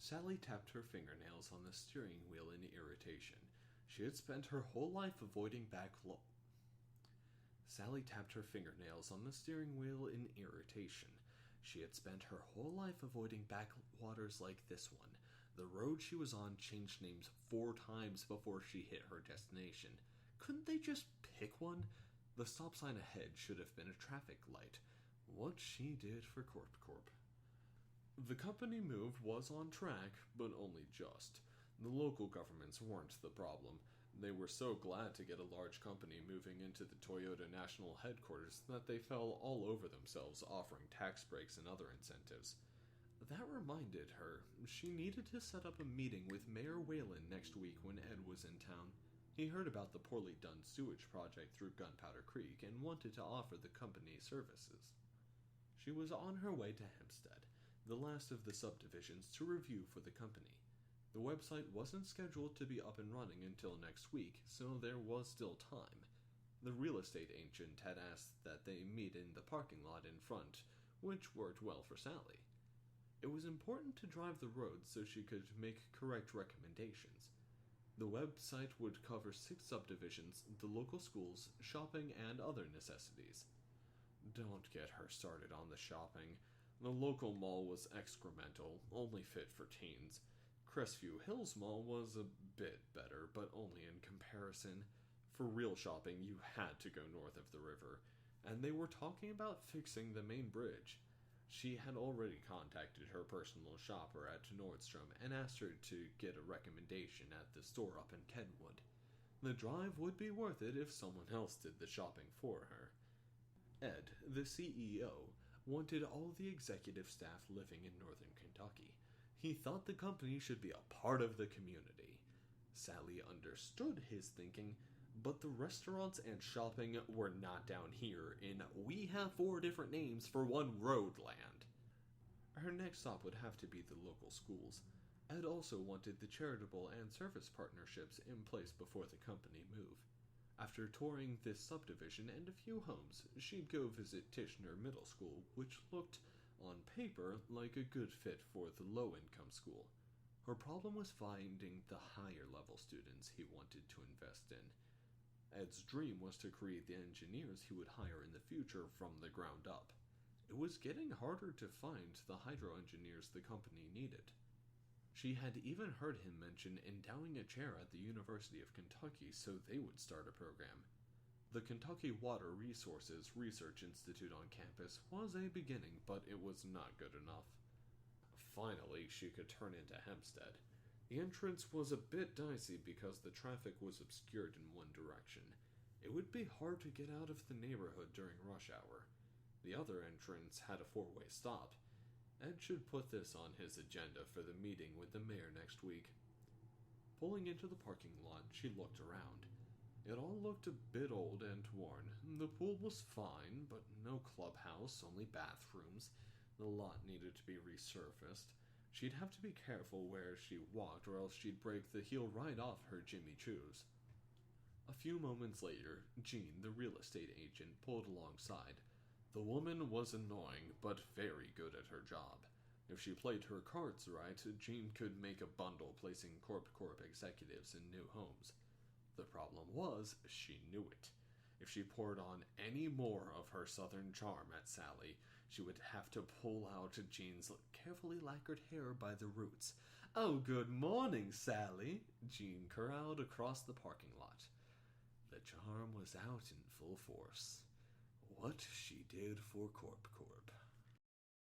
Sally tapped her fingernails on the steering wheel in irritation. She had spent her whole life avoiding Sally tapped her fingernails on the steering wheel in irritation. She had spent her whole life avoiding backwaters like this one. The road she was on changed names 4 times before she hit her destination. Couldn't they just pick one? The stop sign ahead should have been a traffic light. What she did for Corp. The company move was on track, but only just. The local governments weren't the problem. They were so glad to get a large company moving into the Toyota national headquarters that they fell all over themselves offering tax breaks and other incentives. That reminded her she needed to set up a meeting with Mayor Whalen next week when Ed was in town. He heard about the poorly done sewage project through Gunpowder Creek and wanted to offer the company services. She was on her way to Hempstead, the last of the subdivisions to review for the company. The website wasn't scheduled to be up and running until next week, so there was still time. The real estate agent had asked that they meet in the parking lot in front, which worked well for Sally. It was important to drive the road so she could make correct recommendations. The website would cover 6 subdivisions, the local schools, shopping, and other necessities. Don't get her started on the shopping. The local mall was excremental, only fit for teens. Crestview Hills Mall was a bit better, but only in comparison. For real shopping, you had to go north of the river, and they were talking about fixing the main bridge. She had already contacted her personal shopper at Nordstrom and asked her to get a recommendation at the store up in Kenwood. The drive would be worth it if someone else did the shopping for her. Ed, the CEO, wanted all the executive staff living in northern Kentucky. He thought the company should be a part of the community. Sally understood his thinking, but the restaurants and shopping were not down here in "we have 4 different names for one road" land. Her next stop would have to be the local schools. Ed also wanted the charitable and service partnerships in place before the company move. After touring this subdivision and a few homes, she'd go visit Tishner Middle School, which looked, on paper, like a good fit for the low-income school. Her problem was finding the higher-level students he wanted to invest in. Ed's dream was to create the engineers he would hire in the future from the ground up. It was getting harder to find the hydro engineers the company needed. She had even heard him mention endowing a chair at the University of Kentucky so they would start a program. The Kentucky Water Resources Research Institute on campus was a beginning, but it was not good enough. Finally, she could turn into Hempstead. The entrance was a bit dicey because the traffic was obscured in one direction. It would be hard to get out of the neighborhood during rush hour. The other entrance had a 4-way stop. Ed should put this on his agenda for the meeting with the mayor next week. Pulling into the parking lot, she looked around. It all looked a bit old and worn. The pool was fine, but no clubhouse, only bathrooms. The lot needed to be resurfaced. She'd have to be careful where she walked, or else she'd break the heel right off her Jimmy Choos. A few moments later, Jean, the real estate agent, pulled alongside. The woman was annoying, but very good at her job. If she played her cards right, Jean could make a bundle placing Corp executives in new homes. The problem was, she knew it. If she poured on any more of her southern charm at Sally, she would have to pull out Jean's carefully lacquered hair by the roots. "Oh, good morning, Sally!" Jean corralled across the parking lot. The charm was out in full force. What she did for Corp.